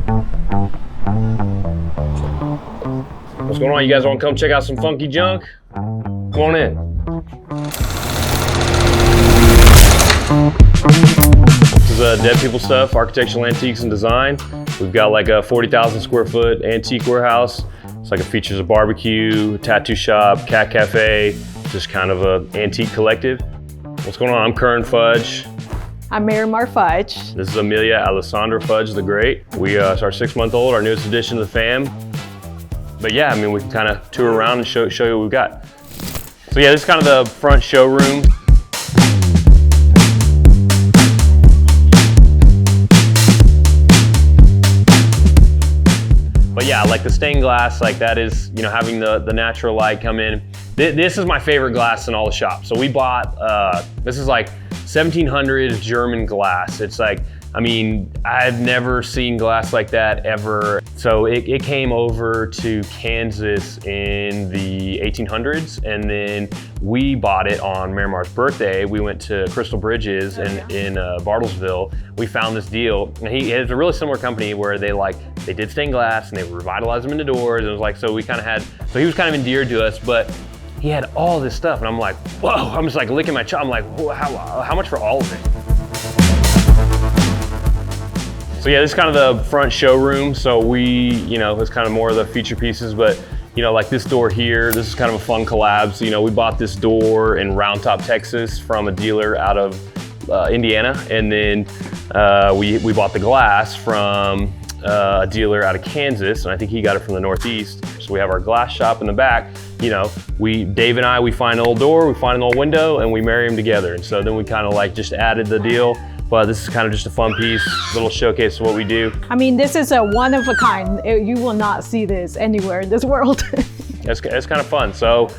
What's going on? You guys want to come check out some funky junk? Come on in. This is Dead People Stuff, Architectural Antiques and Design. We've got like a 40,000 square foot antique warehouse. It's like it features a barbecue, a tattoo shop, cat cafe, just kind of an antique collective. What's going on? I'm Curran Fudge. I'm Marymar Fudge. This is Amelia Alessandra Fudge the Great. It's our 6-month-old, our newest addition to the fam. But yeah, I mean, we can kind of tour around and show you what we've got. So yeah, this is kind of the front showroom. But yeah, like the stained glass, like that is, you know, having the natural light come in. This is my favorite glass in all the shop. So we bought, this is like 1700s German glass. It's like, I mean, I've never seen glass like that ever. So it came over to Kansas in the 1800s, and then we bought it on Marymar's birthday. We went to Crystal Bridges in Bartlesville. We found this deal, and it's a really similar company where they did stained glass and they revitalized them into doors. And it was like, so we kind of had, so he was kind of endeared to us, but he had all this stuff, and I'm like, whoa! I'm just like licking my chops. I'm like, how much for all of it? So yeah, this is kind of the front showroom. So it's kind of more of the feature pieces, but you know, like this door here, this is kind of a fun collab. So, you know, we bought this door in Round Top, Texas from a dealer out of Indiana. And then we bought the glass from a dealer out of Kansas, and I think he got it from the Northeast. So we have our glass shop in the back. You know, Dave and I, we find an old door, we find an old window, and we marry them together. And so then we kind of like just added the deal. But this is kind of just a fun piece, little showcase of what we do. I mean, this is a one of a kind. You will not see this anywhere in this world. It's kind of fun. So,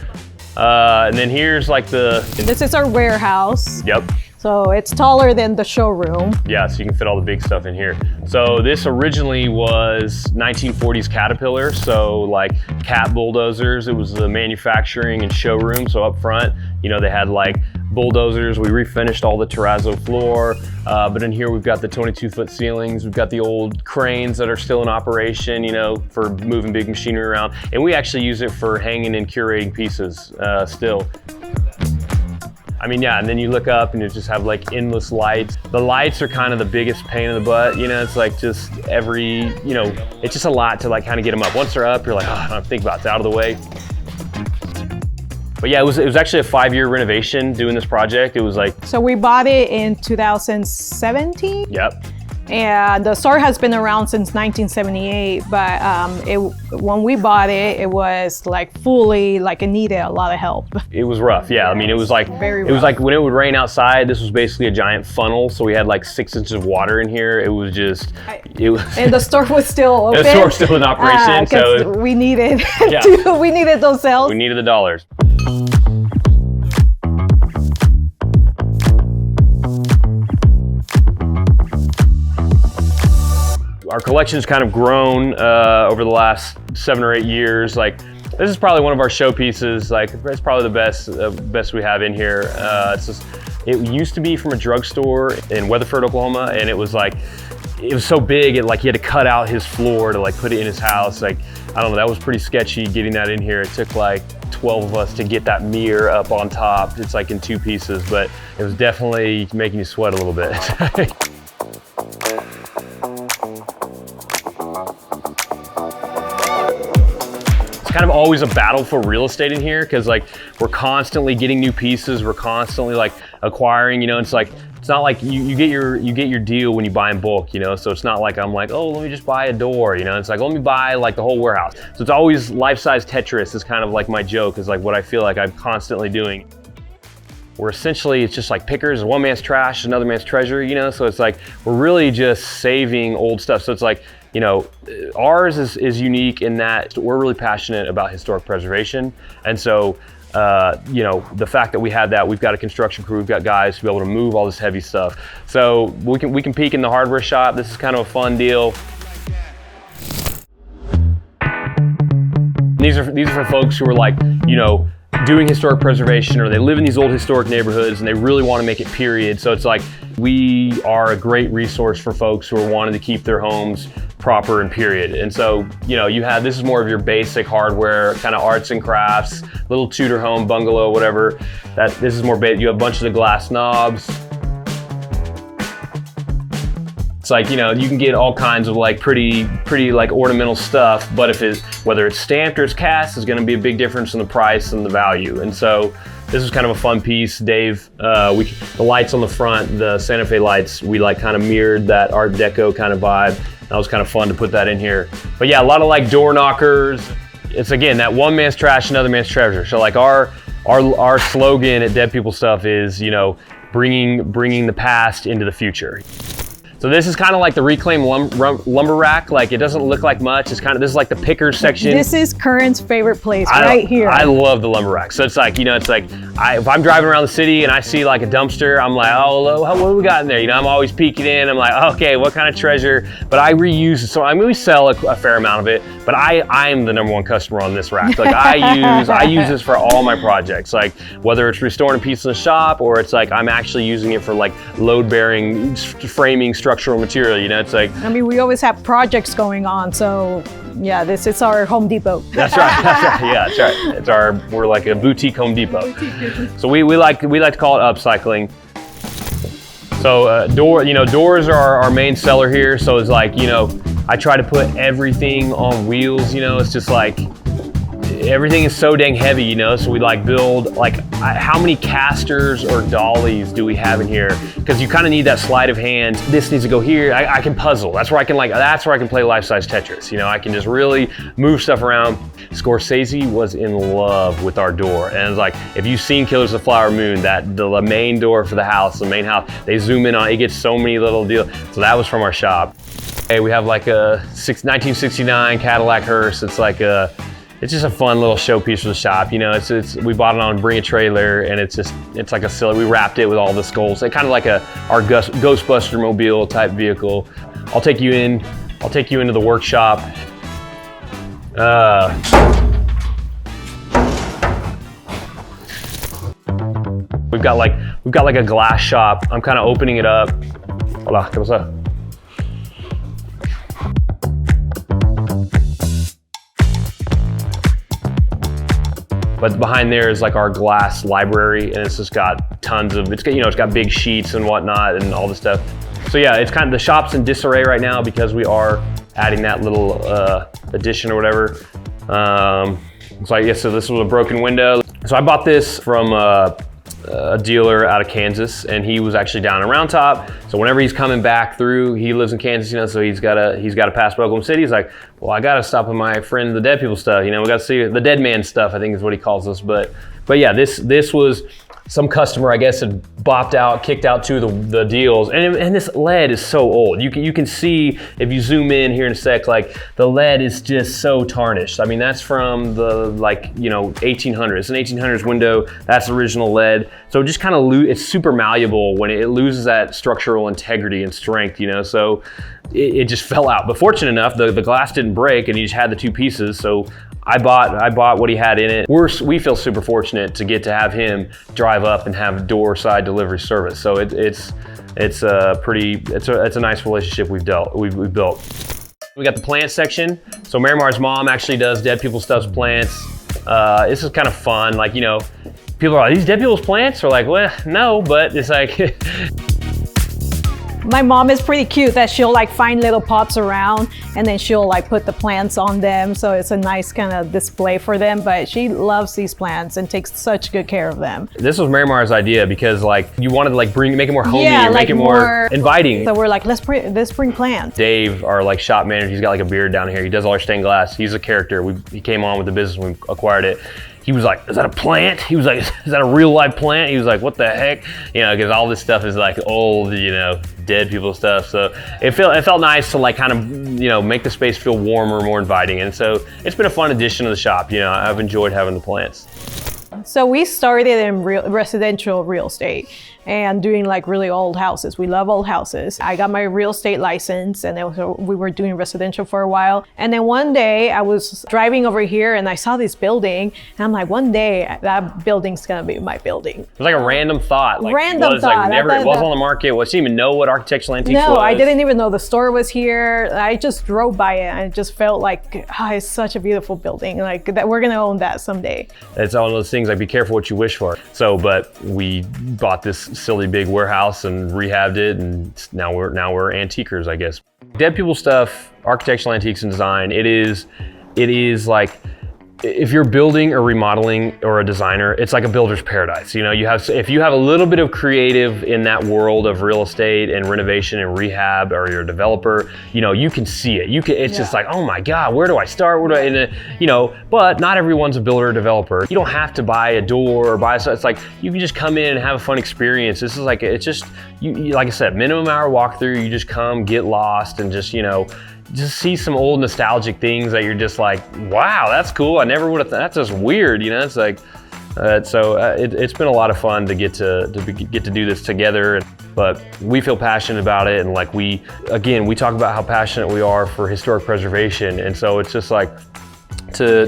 and then here's like This is our warehouse. Yep. So it's taller than the showroom. Yeah, so you can fit all the big stuff in here. So this originally was 1940s Caterpillar, so like cat bulldozers. It was the manufacturing and showroom. So up front, you know, they had like bulldozers. We refinished all the terrazzo floor, but in here we've got the 22-foot ceilings. We've got the old cranes that are still in operation, you know, for moving big machinery around. And we actually use it for hanging and curating pieces still. I mean, yeah, and then you look up and you just have like endless lights. The lights are kind of the biggest pain in the butt, you know, it's like just it's just a lot to like kind of get them up. Once they're up, you're like, oh, I don't have to think about it, it's out of the way. But yeah, it was actually a 5-year renovation doing this project. It was like... So we bought it in 2017? Yep. And the store has been around since 1978, but when we bought it, it was like fully, like it needed a lot of help. It was rough, yeah. I mean, it was like, it was like when it would rain outside, this was basically a giant funnel. So we had like 6 inches of water in here. It was just, And the store was still open. The store was still in operation. So we needed, we needed those sales. We needed the dollars. Our collection's kind of grown over the last 7 or 8 years. Like, this is probably one of our showpieces. Like, it's probably the best we have in here. It used to be from a drugstore in Weatherford, Oklahoma, and it was so big, he had to cut out his floor to like put it in his house. Like, I don't know, that was pretty sketchy getting that in here. It took like 12 of us to get that mirror up on top. It's like in 2 pieces, but it was definitely making you sweat a little bit. Kind of always a battle for real estate in here, because like we're constantly getting new pieces, we're constantly like acquiring, you know. It's not like you get your deal when you buy in bulk, you know. So it's not like I'm like, oh, let me just buy a door, you know. It's like, let me buy like the whole warehouse. So it's always life-size Tetris is kind of like my joke, is like what I feel like I'm constantly doing. Where essentially it's just like pickers, one man's trash, another man's treasure, you know. So it's like we're really just saving old stuff. So it's like, you know, ours is unique in that we're really passionate about historic preservation. And so, you know, the fact that we have that, we've got a construction crew, we've got guys to be able to move all this heavy stuff. So we can peek in the hardware shop. This is kind of a fun deal. These are for folks who are like, you know, doing historic preservation, or they live in these old historic neighborhoods and they really want to make it period. So it's like, we are a great resource for folks who are wanting to keep their homes proper and period. And so, you know, this is more of your basic hardware, kind of arts and crafts, little Tudor home, bungalow, whatever. This is more basic. You have bunches of glass knobs. It's like, you know, you can get all kinds of like pretty like ornamental stuff, but whether it's stamped or it's cast, is going to be a big difference in the price and the value. And so this is kind of a fun piece. Dave, the lights on the front, the Santa Fe lights, we like kind of mirrored that Art Deco kind of vibe. That was kind of fun to put that in here. But yeah, a lot of like door knockers. It's again, that one man's trash, another man's treasure. So like our slogan at Dead People Stuff is, you know, bringing the past into the future. So this is kind of like the reclaimed lumber rack. Like, it doesn't look like much. This is like the pickers section. This is Curran's favorite place right here. I love the lumber rack. So it's like, you know, it's like, if I'm driving around the city and I see like a dumpster, I'm like, oh, what do we got in there? You know, I'm always peeking in. I'm like, okay, what kind of treasure? But I reuse it. So I mean, we sell a fair amount of it, but I'm the #1 customer on this rack. Like I use this for all my projects. Like whether it's restoring a piece in the shop or it's like, I'm actually using it for like load bearing, framing, structural material, you know, it's like. I mean, we always have projects going on, so yeah, this is our Home Depot. That's right, yeah, that's right. We're like a boutique Home Depot. So we like to call it upcycling. So doors are our main seller here. So it's like, you know, I try to put everything on wheels, you know, it's just like, everything is so dang heavy, you know, so we like build, like, how many casters or dollies do we have in here? Because you kind of need that sleight of hand. This needs to go here. I can puzzle. That's where I can play life-size Tetris. You know, I can just really move stuff around. Scorsese was in love with our door. And it's like, if you've seen Killers of the Flower Moon, the main door for the main house, they zoom in on it, gets so many little deals. So that was from our shop. Hey, we have like a 1969 Cadillac Hearse. It's like it's just a fun little showpiece for the shop. You know, we bought it on Bring a Trailer, and it's like a silly, we wrapped it with all the skulls. It's kind of like our Ghostbuster mobile type vehicle. I'll take you into the workshop. We've got like a glass shop. I'm kind of opening it up. Hola, ¿qué pasa? But behind there is like our glass library, and it's just got tons of, it's got big sheets and whatnot and all this stuff. So yeah, it's kind of, the shop's in disarray right now because we are adding that little addition or whatever. So I guess, so this was a broken window. So I bought this from a dealer out of Kansas, and he was actually down in Round Top. So whenever he's coming back through, he lives in Kansas, you know, so he's got to pass by Oklahoma City. He's like, well, I got to stop with my friend, the Dead People Stuff. You know, we got to see the Dead Man Stuff, I think is what he calls us. But yeah, this was some customer, I guess, had kicked out two of the deals. And this lead is so old. You can see, if you zoom in here in a sec, like the lead is just so tarnished. I mean, that's from the 1800s. It's an 1800s window. That's original lead. So it just kind of it's super malleable when it loses that structural integrity and strength, you know. So it just fell out. But fortunate enough, the glass didn't break, and he just had the two pieces. So I bought what he had in it. We feel super fortunate to get to have him drive up and have door side delivery service. So it's a nice relationship we've built. We got the plant section. So Marymar's mom actually does Dead People Stuff's plants. This is kind of fun. Like, you know, people are like, these Dead People's plants? We're like, well, no, but it's like. My mom is pretty cute that she'll like find little pots around, and then she'll like put the plants on them. So it's a nice kind of display for them, but she loves these plants and takes such good care of them. This was Marymar's idea because like you wanted to like make it more homey, and make it more inviting. So we're like, let's bring plants. Dave, our like shop manager, he's got like a beard down here. He does all our stained glass. He's a character. He came on with the business when we acquired it. He was like, is that a plant? He was like, is that a real live plant? He was like, what the heck? You know, because all this stuff is like old, you know, dead people stuff. So it felt nice to like kind of, you know, make the space feel warmer, more inviting. And so it's been a fun addition to the shop. You know, I've enjoyed having the plants. So we started in residential real estate. and doing like really old houses. We love old houses. I got my real estate license, and then we were doing residential for a while. And then one day I was driving over here and I saw this building, and I'm like, one day that building's gonna be my building. It was like a random thought. Like, random thought. Like it wasn't on the market. Well, she didn't even know what Architectural Antiques was. No, I didn't even know the store was here. I just drove by it and it just felt like, it's such a beautiful building. Like that, we're gonna own that someday. It's all those things like be careful what you wish for. So, but we bought this silly big warehouse and rehabbed it, and now we're antiquers, I guess. Dead people stuff, architectural antiques and design. It is like, if you're building or remodeling or a designer, it's like a builder's paradise. You know, if you have a little bit of creative in that world of real estate and renovation and rehab, or you're a developer, you know, you can see it. It's just like, oh my God, where do I start? But not everyone's a builder or developer. You don't have to buy a door or buy something. It's like, you can just come in and have a fun experience. This is like, it's just, like I said, minimum hour walkthrough. You just come, get lost, and just, just see some old nostalgic things that you're just like, wow, that's cool. I never would have, that's just weird, It's like, it's been a lot of fun to get to do this together. But we feel passionate about it, and like we talk about how passionate we are for historic preservation, and so it's just like, to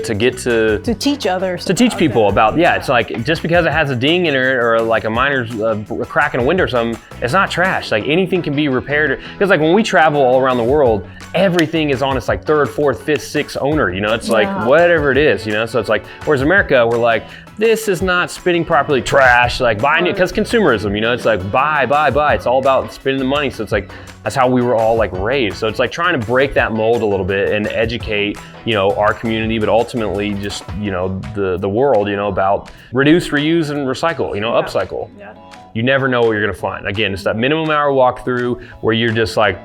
teach others, to teach people about, it's like, just because it has a ding in it or like a minor's a crack in a window or something, it's not trash. Like anything can be repaired. Because like when we travel all around the world, everything is on its like third, fourth, fifth, sixth owner, It's like whatever it is, So it's like, whereas America, we're like, this is not spinning properly, trash, like buy new, because consumerism, it's like buy. It's all about spending the money. So it's like, that's how we were all like raised. So it's like trying to break that mold a little bit and educate, our community, but ultimately just, the world, about reduce, reuse, and recycle, upcycle. Yeah. You never know what you're gonna find. Again, it's that minimum hour walkthrough where you're just like,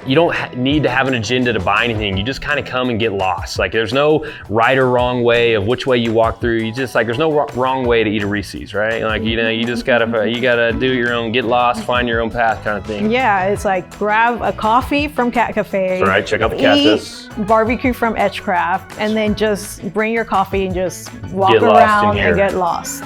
you don't need to have an agenda to buy anything. You just kind of come and get lost. Like there's no right or wrong way of which way you walk through. You just like, there's no wrong way to eat a Reese's, right? Like, you just gotta do your own, get lost, find your own path kind of thing. Yeah, it's like grab a coffee from Cat Cafe. That's right, check out the cactus. Barbecue from Edgecraft, and then just bring your coffee and just walk around and get lost.